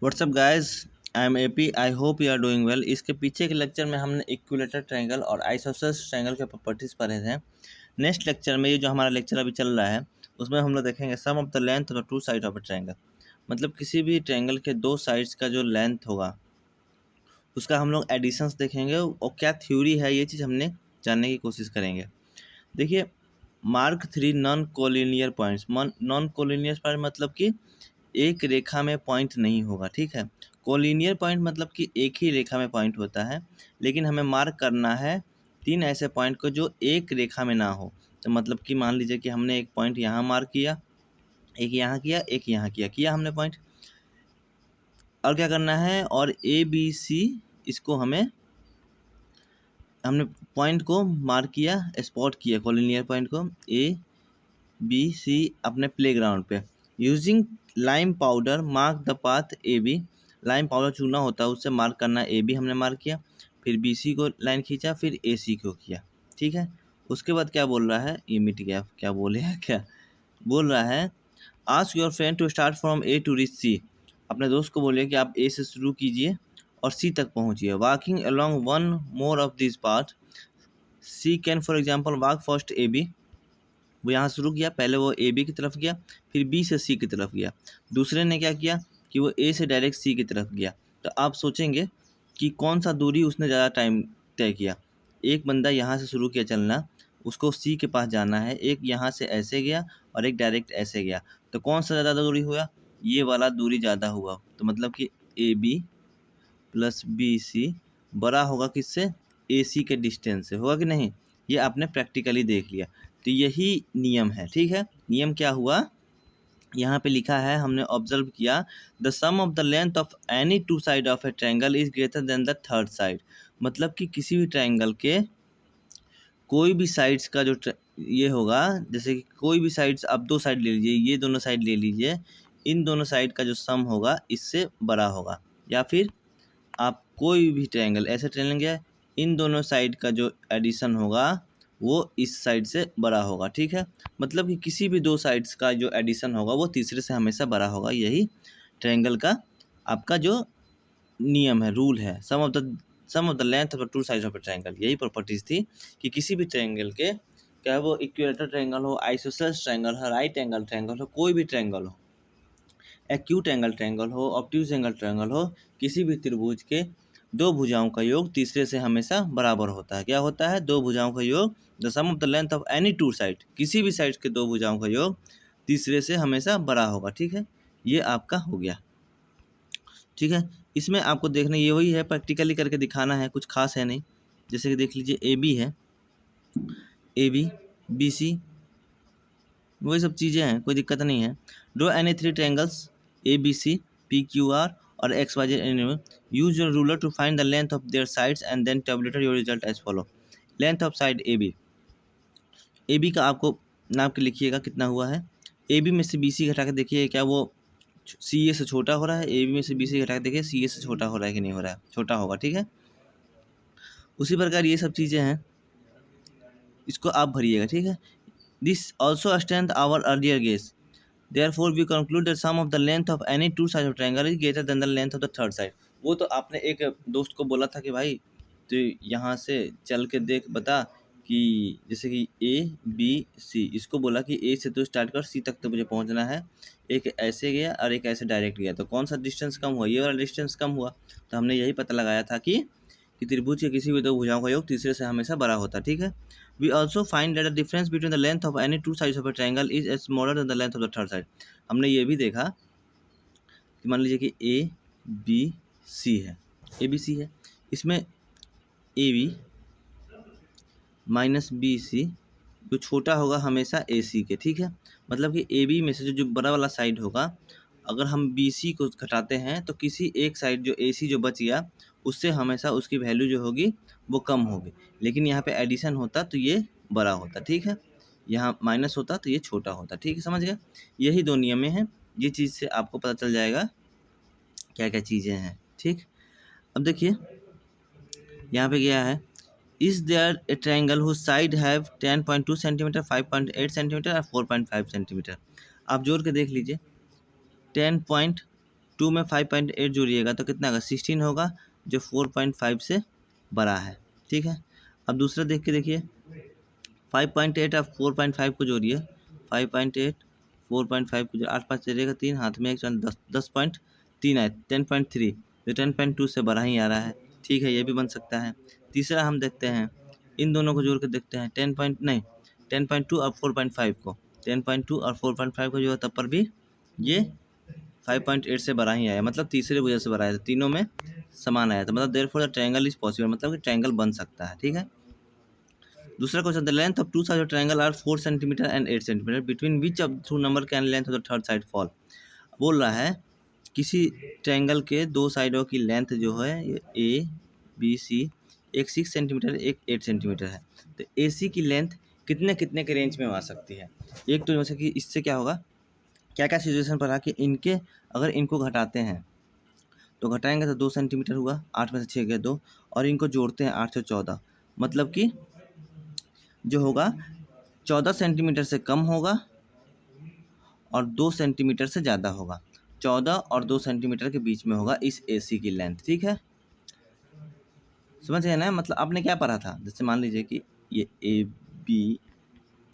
WhatsApp guys, I am AP. I hope you are doing well. इसके पीछे के lecture में हमने इक्विलेटरल ट्रायंगल और आइसोसेलेस ट्रायंगल के प्रॉपर्टीज़ पढ़े थे। नेक्स्ट लेक्चर में ये जो हमारा लेक्चर अभी चल रहा है उसमें हम लोग देखेंगे sum of the length of the two side of a triangle. मतलब किसी भी ट्रायंगल के दो साइड्स का जो लेंथ होगा उसका हम लोग एडिशंस देखेंगे और क्या थ्योरी है ये चीज़ हमने जानने की कोशिश करेंगे। देखिए, mark 3 non collinear points. Non collinear point मतलब कि एक रेखा में पॉइंट नहीं होगा, ठीक है। कोलिनियर पॉइंट मतलब कि एक ही रेखा में पॉइंट होता है, लेकिन हमें मार्क करना है 3 ऐसे पॉइंट को जो एक रेखा में ना हो। तो मतलब कि मान लीजिए कि हमने एक पॉइंट यहाँ मार्क किया, एक यहाँ किया, एक यहाँ किया हमने पॉइंट। और क्या करना है, और ए बी सी इसको हमने पॉइंट को मार्क किया, स्पॉट किया कोलिनियर पॉइंट को ए बी सी अपने प्लेग्राउंड पे। Using lime powder mark the path A B. Lime powder चूना होता है उससे मार्क करना, ए बी हमने मार्क किया, फिर बी सी को लाइन खींचा, फिर ए सी को किया, ठीक है। उसके बाद क्या बोल रहा है, ये मिट गया, क्या बोले है, क्या बोल रहा है, ask your friend to start from A to reach C. अपने दोस्त को बोलिए कि आप ए से शुरू कीजिए और सी तक पहुंचिए। Walking along one more of this path, she can for example walk first A B. वो यहाँ शुरू किया, पहले वो ए बी की तरफ गया, फिर बी से सी की तरफ गया। दूसरे ने क्या किया कि वो ए से डायरेक्ट सी की तरफ गया। तो आप सोचेंगे कि कौन सा दूरी उसने ज़्यादा टाइम तय किया। एक बंदा यहाँ से शुरू किया चलना, उसको सी के पास जाना है, एक यहाँ से ऐसे गया और एक डायरेक्ट ऐसे गया। तो कौन सा ज़्यादा दूरी हुआ, ये वाला दूरी ज़्यादा हुआ। तो मतलब कि A B plus B C बड़ा होगा किससे, ए सी के डिस्टेंस से, होगा कि नहीं। ये आपने प्रैक्टिकली देख लिया। तो यही नियम है, ठीक है। नियम क्या हुआ, यहाँ पे लिखा है, हमने ऑब्जर्व किया, the sum of the length of any two side of a triangle is greater than the third side. मतलब कि किसी भी ट्रायंगल के कोई भी साइड्स का जो ये होगा, जैसे कि कोई भी साइड्स, आप दो साइड ले लीजिए, ये दोनों साइड ले लीजिए, इन दोनों साइड का जो सम होगा इससे बड़ा होगा। या फिर आप कोई भी ट्रायंगल, ऐसे ट्रायंगल है, इन दोनों साइड का जो एडिशन होगा वो इस साइड से बड़ा होगा, ठीक है। मतलब कि किसी भी दो साइड्स का जो एडिशन होगा वो तीसरे से हमेशा बड़ा होगा। यही ट्रायंगल का आपका जो नियम है, रूल है। Sum of the length of two sides of a triangle, यही प्रॉपर्टीज थी कि किसी भी ट्रायंगल के, चाहे वो इक्विलेटरल ट्रायंगल हो, आइसोसेलेस ट्रायंगल हो, राइट एंगल ट्रायंगल हो, कोई भी ट्रायंगल हो, एक्यूट एंगल ट्रायंगल हो, ऑब्ट्यूज एंगल ट्रायंगल हो, किसी भी त्रिभुज के दो भुजाओं का योग तीसरे से हमेशा बराबर होता है। क्या होता है, दो भुजाओं का योग, the sum of the length of any two side, किसी भी साइड के दो भुजाओं का योग तीसरे से हमेशा बड़ा होगा, ठीक है। ये आपका हो गया, ठीक है। इसमें आपको देखना ये वही है, प्रैक्टिकली करके दिखाना है, कुछ खास है नहीं। जैसे कि देख लीजिए, ए बी है, ए बी बी सी, वही सब चीज़ें हैं, कोई दिक्कत नहीं है। Draw any three triangles A B C P Q R और X Y Z any. Use your ruler to find the length of their sides and then tabulate your result as follow. Length of side A B का आपको नाप के लिखिएगा कितना हुआ है। A B में से बी सी घटा के देखिए क्या वो सी ए से छोटा हो रहा है। ए बी में से बी सी घटा के देखिए सी ए से छोटा हो रहा है कि नहीं हो रहा है, छोटा होगा, ठीक है। उसी प्रकार ये सब चीज़ें हैं, इसको आप भरिएगा, ठीक है। This also strength our earlier guess. Therefore, we conclude that sum of the length of any two sides of triangle is greater than the length of the third side. वो तो आपने एक दोस्त को बोला था कि भाई तो यहाँ से चल के देख बता कि जैसे कि ए बी सी, इसको बोला कि ए से तो स्टार्ट कर, सी तक तो मुझे पहुँचना है। एक ऐसे गया और एक ऐसे डायरेक्ट गया, तो कौन सा डिस्टेंस कम हुआ, ये वाला डिस्टेंस कम हुआ। तो हमने यही पता लगाया था कि त्रिभुज के किसी भी दो भुजाओं का योग तीसरे से हमेशा बड़ा होता, ठीक है। We also find that the difference between the length of any two sides of a triangle is smaller than the length of the third side. हमने ये भी देखा कि मान लीजिए कि ए बी सी है, ए बी सी है, इसमें A B minus B C जो छोटा होगा हमेशा ए सी के, ठीक है। मतलब कि ए बी में से जो बड़ा वाला साइड होगा, अगर हम बी सी को घटाते हैं तो किसी एक साइड जो ए सी जो बच गया उससे हमेशा उसकी वैल्यू जो होगी वो कम होगी। लेकिन यहाँ पे एडिशन होता तो ये बड़ा होता, ठीक है। यहाँ माइनस होता तो ये छोटा होता, ठीक है, समझ गए। यही दो नियमें हैं, ये चीज़ से आपको पता चल जाएगा क्या क्या चीज़ें हैं, ठीक। अब देखिए यहाँ पे क्या है, is there a triangle whose side have 10.2 centimetre, 5.8 centimetre और 4.5 सेंटीमीटर। आप जोड़ के देख लीजिए, 10.2 2 में 5.8 जोड़िएगा तो कितना होगा 16 होगा, जो 4.5 से बड़ा है। ठीक है, अब दूसरा देख के देखिए 5.8 आप 4.5 को जोड़िए, 5.8 4.5 को 8 5 चलेगा 3, हाथ में एक 10.3 आए 10.3, तो 10.2 से बड़ा ही आ रहा है। ठीक है, ये भी बन सकता है। तीसरा हम देखते हैं, इन दोनों को जोड़ के देखते हैं 10.2 और 4.5 को, 10.2 और 4.5 को जो तब पर भी ये 5.8 से बड़ा ही आया, मतलब तीसरे वजह से बड़ा आया, तो तीनों में समान आया, तो मतलब therefore the triangle is possible, मतलब कि ट्रायंगल बन सकता है। ठीक है, दूसरा question, the length of two side of triangle are 4 centimetre and 8 centimetre, between which of two number can length of the third side fall. बोल रहा है किसी ट्रायंगल के दो साइडों की लेंथ जो है ए बी सी, एक 6 सेंटीमीटर एक 8 सेंटीमीटर है, तो ए सी की लेंथ कितने कितने के रेंज में आ सकती है। एक तो जैसे कि इससे क्या होगा, क्या क्या सिचुएशन पर आके इनके अगर इनको घटाते हैं तो घटाएंगे तो 2 सेंटीमीटर हुआ, 8 में से 6 गए 2, और इनको जोड़ते हैं 8 से 14, मतलब कि जो होगा 14 सेंटीमीटर से कम होगा और 2 सेंटीमीटर से ज़्यादा होगा, 14 और 2 सेंटीमीटर के बीच में होगा इस एसी की लेंथ। ठीक है, समझ गए ना, मतलब आपने क्या पढ़ा था, जैसे मान लीजिए कि ये ए बी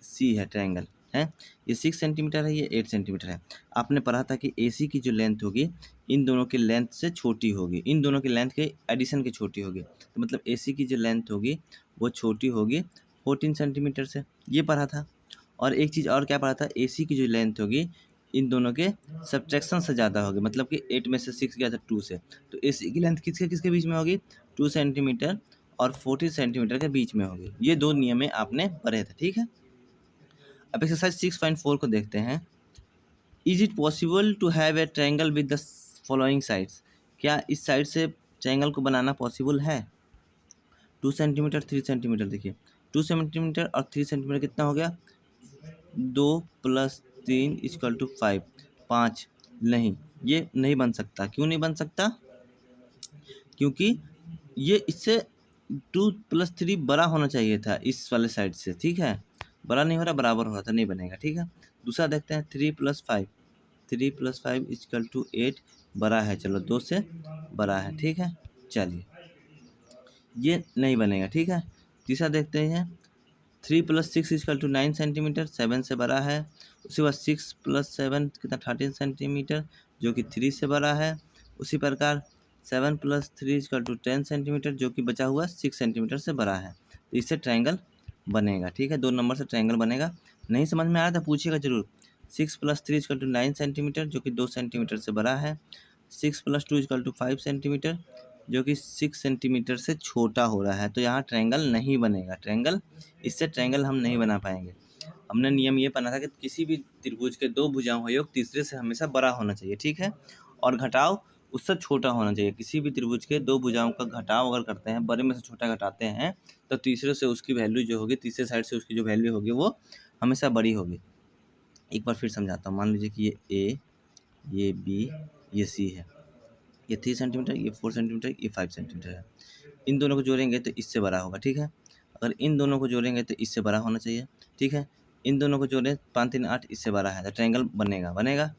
सी है ट्रायंगल है, ये 6 सेंटीमीटर है, ये 8 सेंटीमीटर है। आपने पढ़ा था कि एसी की जो लेंथ होगी इन दोनों की लेंथ से छोटी होगी, इन दोनों की लेंथ के एडिशन की छोटी होगी, तो मतलब एसी की जो लेंथ होगी वो छोटी होगी 14 सेंटीमीटर से, ये पढ़ा था। और एक चीज़ और क्या पढ़ा था, एसी की जो लेंथ होगी इन दोनों के सब्ट्रैक्शन से ज़्यादा होगी, मतलब कि 8 में से 6 गया था 2 से, तो एसी की लेंथ किसके किसके बीच में होगी, 2 सेंटीमीटर और 14 सेंटीमीटर के बीच में होगी। ये दो नियमें आपने पढ़े थे। ठीक है, अब एक्सरसाइज 6.4 को देखते हैं। Is it possible to have a triangle with the following sides, क्या इस साइड से ट्रायंगल को बनाना पॉसिबल है। 2 सेंटीमीटर 3 सेंटीमीटर, देखिए 2 सेंटीमीटर और 3 सेंटीमीटर कितना हो गया, 2 + 3 = 5, 5 नहीं, ये नहीं बन सकता। क्यों नहीं बन सकता, क्योंकि ये इससे 2 + 3 बड़ा होना चाहिए था इस वाले साइड से। ठीक है, बड़ा नहीं हो रहा, बराबर हो रहा था, नहीं बनेगा। ठीक है, दूसरा देखते हैं 3 + 5, 3 + 5 = 8, बड़ा है, चलो 2 से बड़ा है। ठीक है, चलिए ये नहीं बनेगा। ठीक है, तीसरा देखते हैं 3 + 6 = 9 सेंटीमीटर, 7 से बड़ा है। उसके बाद 6 + 7 कितना 13 सेंटीमीटर, जो कि 3 से बड़ा है। उसी प्रकार 7 + 3 = 10 सेंटीमीटर, जो कि बचा हुआ 6 सेंटीमीटर से बड़ा है, तो इससे ट्रायंगल बनेगा। ठीक है, 2 नंबर से ट्रायंगल बनेगा। नहीं समझ में आया था पूछिएगा जरूर। 6 + 3 = 9 सेंटीमीटर, जो कि 2 सेंटीमीटर से बड़ा है। 6 + 2 = 5 सेंटीमीटर, जो कि 6 सेंटीमीटर से छोटा हो रहा है, तो यहाँ ट्रायंगल नहीं बनेगा। इससे ट्रायंगल हम नहीं बना पाएंगे। हमने नियम ये पढ़ा था कि किसी भी त्रिभुज के दो भुजाओं का योग तीसरे से हमेशा बड़ा होना चाहिए। ठीक है, और घटाव उससे छोटा होना चाहिए। किसी भी त्रिभुज के दो भुजाओं का घटाव अगर करते हैं, बड़े में से छोटा घटाते हैं, तो तीसरे से उसकी वैल्यू जो होगी, तीसरे साइड से उसकी जो वैल्यू होगी वो हमेशा बड़ी होगी। एक बार फिर समझाता हूँ। मान लीजिए कि ये ए, ये बी, ये सी है, ये 3 सेंटीमीटर, ये 4 सेंटीमीटर, ये 5 सेंटीमीटर है। इन दोनों को जोड़ेंगे तो इससे बड़ा होगा। ठीक है, अगर इन दोनों को जोड़ेंगे तो इससे बड़ा होना चाहिए। ठीक है, इन दोनों को जोड़ें 5 3 8, इससे बड़ा है, तो ट्रायंगल बनेगा।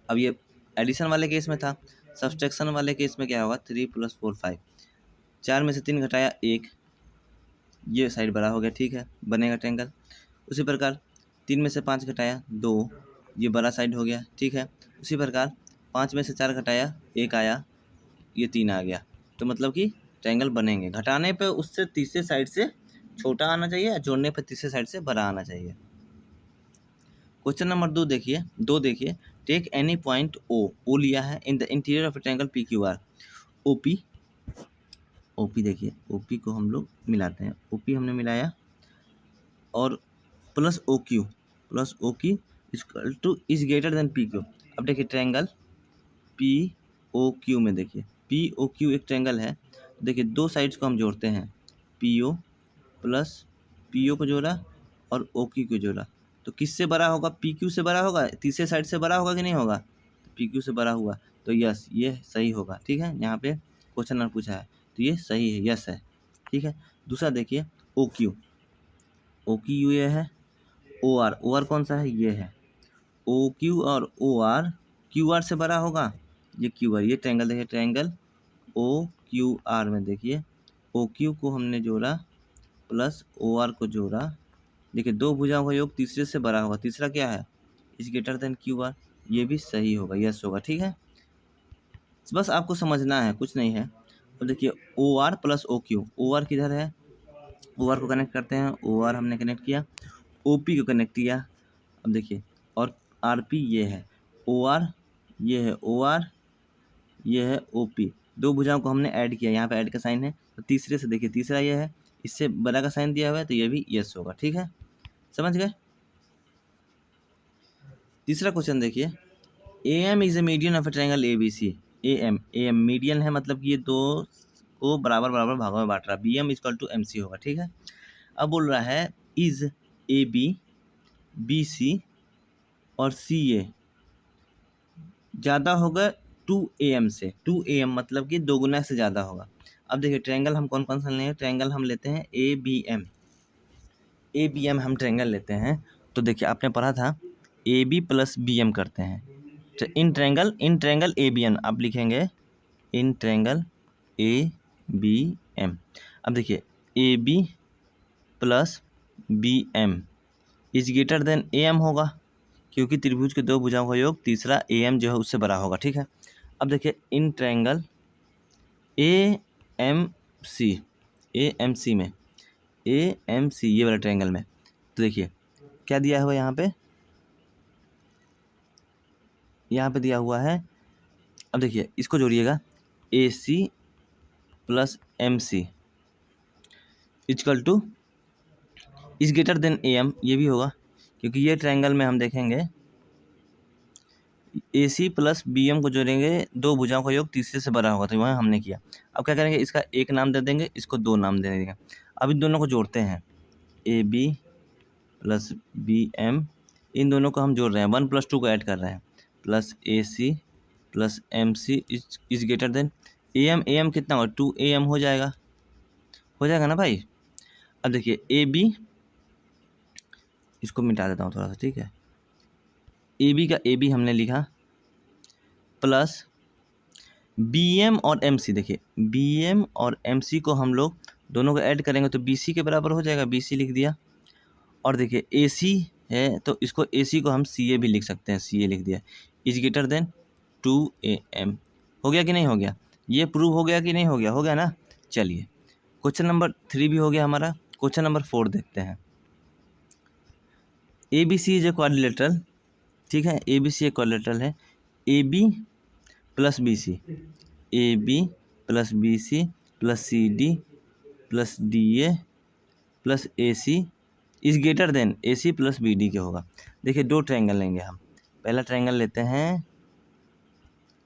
अब ये एडिशन वाले केस में था, सब्सट्रैक्शन वाले केस में क्या होगा, 3 + 4 5, 4 में से 3 घटाया 1, ये साइड बड़ा हो गया। ठीक है, बनेगा ट्रायंगल। उसी प्रकार 3 में से 5 घटाया 2, ये बड़ा साइड हो गया। ठीक है, उसी प्रकार 5 में से 4 घटाया 1 आया, ये 3 आ गया, तो मतलब कि ट्रायंगल बनेंगे। घटाने पे उससे तीसरे साइड से छोटा आना चाहिए, जोड़ने पे तीसरे साइड से बड़ा आना चाहिए। क्वेश्चन नंबर 2 देखिए, टेक एनी पॉइंट ओ लिया है in the interior of triangle P Q R. OP देखिए, ओपी को हम लोग मिलाते हैं, ओपी हमने मिलाया और plus O Q is greater than P Q. अब देखिए ट्रायंगल पी ओ क्यू में, देखिए पी ओ क्यू एक ट्रायंगल है। देखिए दो साइड्स को हम जोड़ते हैं, P O plus P O को जोड़ा और ओ क्यू को जोड़ा, तो किससे बड़ा होगा, पी क्यू से बड़ा होगा, तीसरे साइड से बड़ा होगा कि नहीं होगा, तो पी क्यू से बड़ा हुआ, तो यस ये सही होगा। ठीक है, यहाँ पे क्वेश्चन नंबर पूछा है तो ये सही है, यस है। ठीक है, दूसरा देखिए ओ क्यू ये है, ओ आर कौन सा है, ये है। ओ क्यू और ओ आर क्यू आर से बड़ा होगा, ये क्यू आर, ये ट्रायंगल देखिए, ट्रायंगल ओ क्यू आर में देखिए, ओ क्यू को हमने जोड़ा प्लस ओ आर को जोड़ा। देखिए दो भुजाओं का योग तीसरे से बड़ा होगा, तीसरा क्या है, is greater then Q R, ये भी सही होगा, यस होगा। ठीक है, बस आपको समझना है, कुछ नहीं है। तो देखिए O R plus O Q, O R किधर है, ओ आर को कनेक्ट करते हैं, ओ आर हमने कनेक्ट किया, ओ पी को कनेक्ट किया। अब देखिए और आर पी ये है, ओ आर ये है, ओ आर ये है, ओ पी, दो भुजाओं को हमने ऐड किया, यहाँ पे ऐड का साइन है, तो तीसरे से देखिए, तीसरा ये है, इससे बड़ा का साइन दिया हुआ है, तो ये भी यस होगा। ठीक है, समझ गए। तीसरा क्वेश्चन देखिए, A M is a median of a triangle A B C. A M median है, मतलब कि ये दो को बराबर बराबर भागों में बांट रहा है, B M equal to M C होगा। ठीक है, अब बोल रहा है is A B, B C और सी ए ज़्यादा होगा 2am से, 2am मतलब कि दोगुना से ज़्यादा होगा। अब देखिए ट्रायंगल हम कौन कौन सा लेंगे, ट्रायंगल हम लेते हैं A B M, A B M हम ट्रायंगल लेते हैं। तो देखिए आपने पढ़ा था A B plus B M करते हैं, तो in triangle A B M आप लिखेंगे, in triangle A B M. अब देखिए A B plus B M is greater than A M होगा, क्योंकि त्रिभुज के दो भुजाओं का योग तीसरा ए एम जो है उससे बड़ा होगा। ठीक है, अब देखिए in triangle A M C, A M C में, ए एम सी ये वाला ट्रायंगल में, तो देखिए क्या दिया हुआ है यहाँ पे दिया हुआ है। अब देखिए इसको जोड़िएगा, A C plus M C equal to is greater than A M, ये भी होगा, क्योंकि ये ट्रायंगल में हम देखेंगे A C plus B M को जोड़ेंगे, दो भुजाओं का योग तीसरे से बड़ा होगा, तो वहाँ हमने किया। अब क्या करेंगे, इसका एक नाम दे देंगे, इसको दो नाम दे देंगे। अब इन दोनों को जोड़ते हैं, A B plus B M, इन दोनों को हम जोड़ रहे हैं, 1+2 को ऐड कर रहे हैं, plus A C plus M C is greater than A M कितना होगा, 2am हो जाएगा ना भाई। अब देखिए ए बी, इसको मिटा देता हूँ थोड़ा सा, ठीक है, ए बी का ए बी हमने लिखा प्लस बी एम और एम सी, देखिए बी एम और एम सी को हम लोग दोनों को ऐड करेंगे तो बी सी के बराबर हो जाएगा, बी सी लिख दिया। और देखिए ए सी है, तो इसको ए सी को हम सी ए भी लिख सकते हैं, सी ए लिख दिया, इज ग्रेटर देन 2am। हो गया कि नहीं हो गया, ये प्रूव हो गया कि नहीं हो गया, हो गया ना। चलिए क्वेश्चन नंबर 3 भी हो गया हमारा, क्वेश्चन नंबर 4 देखते हैं। A B C is a quadrilateral, ठीक है, ए बी सी एक क्वाड्रिलेटरल है, A B plus B C, A B plus B C plus C D plus D A plus A C is greater than A C plus B D के होगा। देखिए दो triangle लेंगे हम, पहला triangle लेते हैं,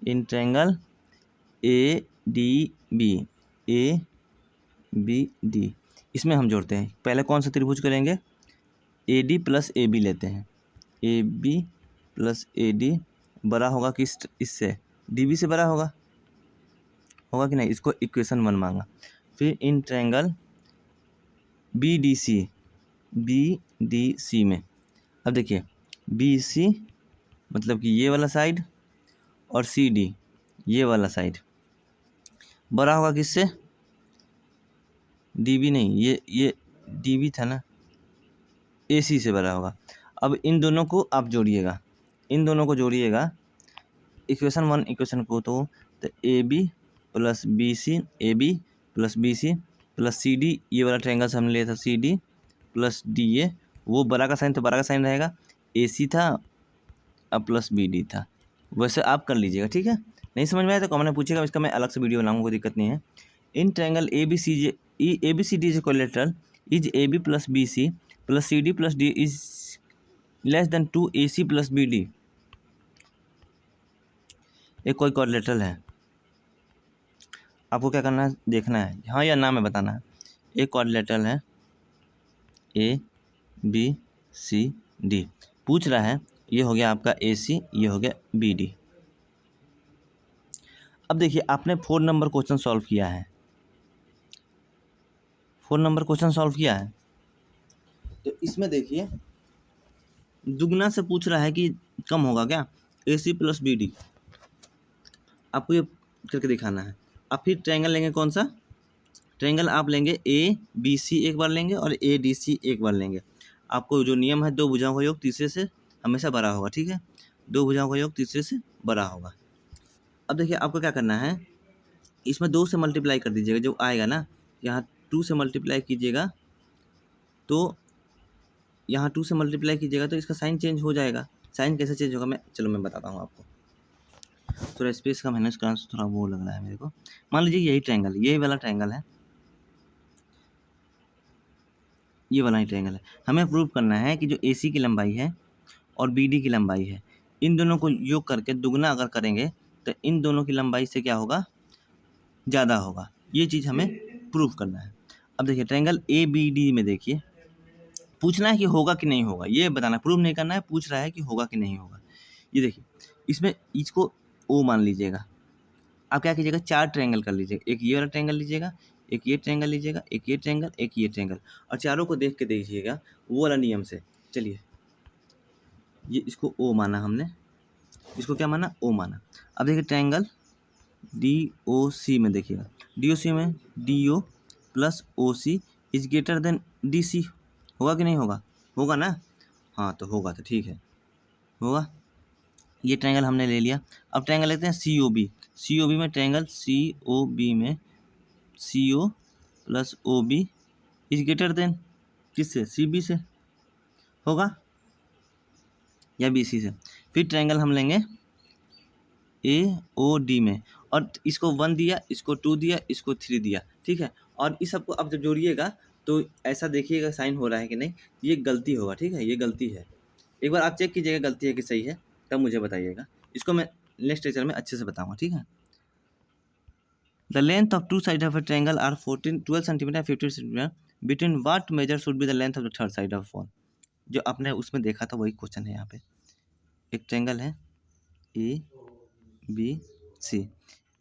in triangle A D B, A B D, इसमें हम जोड़ते हैं, पहले कौन सा त्रिभुज करेंगे, A D plus A B लेते हैं, A B plus A D बड़ा होगा किस, इससे डी बी से बड़ा होगा, होगा कि नहीं, इसको इक्वेशन 1 मांगा। फिर in triangle B D C में, अब देखिए बी सी मतलब कि ये वाला साइड और सी डी ये वाला साइड बड़ा होगा किससे, डी बी नहीं, ये डी बी था ना, ए सी से बड़ा होगा। अब इन दोनों को आप जोड़िएगा, इन दोनों को जोड़िएगा, इक्वेशन 1 इक्वेशन को, तो A B plus B C, A B plus B C plus C D, ये वाला ट्रायंगल से हमने लिया था C D plus D A, वो बड़ा का साइन तो बड़ा का साइन रहेगा, ए सी था अब प्लस बी डी था, वैसे आप कर लीजिएगा। ठीक है, नहीं समझ में आया तो कमेंट में पूछिएगा, इसका मैं अलग से वीडियो बनाऊंगा, कोई दिक्कत नहीं है। In triangle A B C D is equilateral is A B plus B C plus C D plus D is less than 2ac plus B D, एक कोई कोरिलेटरल है, आपको क्या करना है, देखना है हाँ या ना में बताना है। एक कोरिलेटरल है ए बी सी डी, पूछ रहा है, ये हो गया आपका ए सी, ये हो गया बी डी। अब देखिए आपने 4 नंबर क्वेश्चन सॉल्व किया है, 4 नंबर क्वेश्चन सॉल्व किया है, तो इसमें देखिए दुगना से पूछ रहा है कि कम होगा क्या, ए सी प्लस बी डी, आपको ये करके दिखाना है। अब फिर ट्रायंगल लेंगे कौन सा, ट्रायंगल आप लेंगे ABC एक बार लेंगे और ADC एक बार लेंगे। आपको जो नियम है, दो भुजाओं का योग तीसरे से हमेशा बड़ा होगा, ठीक है, दो भुजाओं का योग तीसरे से बड़ा होगा। अब देखिए आपको क्या करना है, इसमें 2 से मल्टीप्लाई कर दीजिएगा, जो आएगा ना यहाँ 2 से मल्टीप्लाई कीजिएगा, तो यहाँ 2 से मल्टीप्लाई कीजिएगा तो इसका साइन चेंज हो जाएगा। साइन कैसे चेंज होगा, मैं बताता हूँ आपको। थोड़ा स्पेस का मैनेज करना थोड़ा वो लग रहा है मेरे को। मान लीजिए यही ट्रायंगल, यही वाला ट्रायंगल है, ये वाला ही ट्रायंगल है। हमें प्रूव करना है कि जो AC की लंबाई है और BD की लंबाई है, इन दोनों को योग करके दुगना अगर करेंगे तो इन दोनों की लंबाई से क्या होगा, ज़्यादा होगा। ये चीज़ हमें प्रूव करना है। अब देखिए ट्रायंगल ABD में देखिए, पूछना है कि होगा कि नहीं होगा, ये बताना, प्रूव नहीं करना है, पूछ रहा है कि होगा कि नहीं होगा। ये देखिए इसमें इसको O मान लीजिएगा। आप क्या कीजिएगा, 4 ट्रायंगल कर लीजिएगा, एक ये वाला ट्रायंगल लीजिएगा, एक ये ट्रायंगल लीजिएगा, एक ये ट्रायंगल, एक ये ट्रायंगल, और चारों को देख के देखिएगा वो वाला नियम से। चलिए ये इसको O माना हमने, इसको क्या माना, O माना। अब देखिए ट्रायंगल DOC में देखिएगा, DOC में DO plus OC is greater then DC, होगा कि नहीं होगा, होगा ना, हाँ तो होगा, तो ठीक है, होगा। ये ट्रायंगल हमने ले लिया। अब ट्रायंगल लेते हैं COB में, ट्रायंगल COB में CO plus OB is greater then किससे, CB से, होगा या BC से। फिर ट्रायंगल हम लेंगे AOD में, और इसको 1 दिया, इसको 2 दिया, इसको 3 दिया, ठीक है। और इस सबको अब जब जोड़िएगा तो ऐसा देखिएगा साइन हो रहा है कि नहीं, ये गलती होगा, ठीक है, ये गलती है। एक बार आप चेक कीजिएगा गलती है कि सही है, तब मुझे बताइएगा। इसको मैं नेक्स्ट लेक्चर में अच्छे से बताऊंगा, ठीक है। The length of two side of a triangle are 12 centimetre 15 centimetre, between what measure should be the length of the third side of wall. जो आपने उसमें देखा था वही क्वेश्चन है यहाँ पे। एक ट्रायंगल है ABC,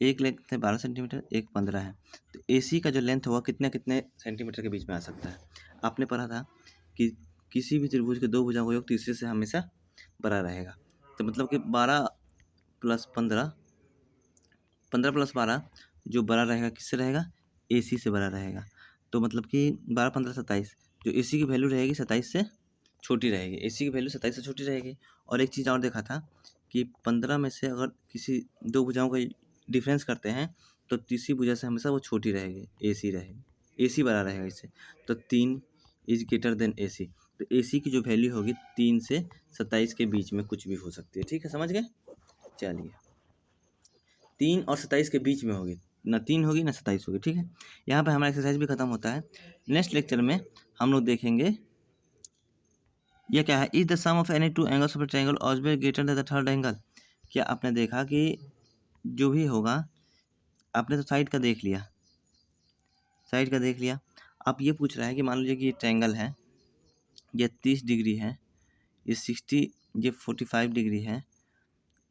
एक लेंथ है 12 सेंटीमीटर, एक 15 है, तो AC का जो लेंथ होगा कितने कितने सेंटीमीटर के बीच में आ सकता है। आपने पढ़ा था कि किसी भी त्रिभुज के दो भुजाओं का योग तीसरे से हमेशा बड़ा रहेगा, तो मतलब कि 12 प्लस 15, 15 प्लस 12 जो बड़ा रहेगा किससे रहेगा, AC से बड़ा रहेगा। तो मतलब कि 12 15 27, जो AC की वैल्यू रहेगी 27 से छोटी रहेगी, AC की वैल्यू 27 से छोटी रहेगी। और एक चीज़ और देखा था कि 15 में से अगर किसी दो भुजाओं का डिफरेंस करते हैं तो तीसरी भुजा से हमेशा वो छोटी रहेगी, AC रहेगी, AC बड़ा रहेगा इससे। तो 3 इज ग्रेटर देन AC, तो AC की जो वैल्यू होगी 3 से 27 के बीच में कुछ भी हो सकती है, ठीक है, समझ गए। चलिए 3 और 27 के बीच में होगी, ना 3 होगी ना 27 होगी, ठीक है। यहाँ पे हमारा एक्सरसाइज भी खत्म होता है। नेक्स्ट लेक्चर में हम लोग देखेंगे ये क्या है, is the sum of any two angles of a triangle always greater than the third angle. क्या आपने देखा कि जो भी होगा, आपने तो साइड का देख लिया, साइड का देख लिया। आप ये पूछ रहा है कि मान लीजिए कि ये ट्रायंगल है, ये 30 डिग्री है, ये 60, ये 45 डिग्री है,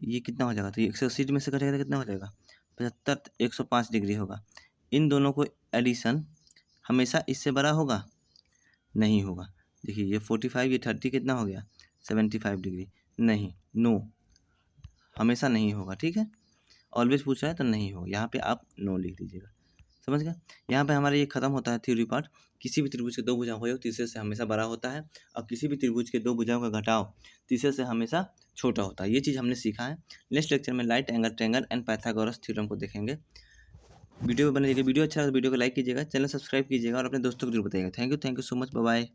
ये कितना हो जाएगा, तो ये 180 में से कटेगा तो कितना हो जाएगा, 75, 105 डिग्री होगा। इन दोनों को एडिशन हमेशा इससे बड़ा होगा, नहीं होगा। देखिए ये 45, ये 30 कितना हो गया, 75 डिग्री, नहीं, नो, हमेशा नहीं होगा, ठीक है। ऑलवेज पूछ रहा है तो नहीं होगा, यहाँ पे आप नो लिख दीजिएगा, समझ गए। यहाँ पे हमारा ये खत्म होता है थ्योरी पार्ट। किसी भी त्रिभुज के दो भुजाओं का योग तीसरे से हमेशा बड़ा होता है, और किसी भी त्रिभुज के दो भुजाओं का घटाव तीसरे से हमेशा छोटा होता है। ये चीज़ हमने सीखा है। नेक्स्ट लेक्चर में light angle triangle and Pythagoras theorem को देखेंगे। वीडियो बने, वीडियो अच्छा लगा तो वीडियो को लाइक कीजिएगा, चैनल सब्सक्राइब कीजिएगा और अपने दोस्तों को जरूर बताइएगा। Thank you so much, bye bye.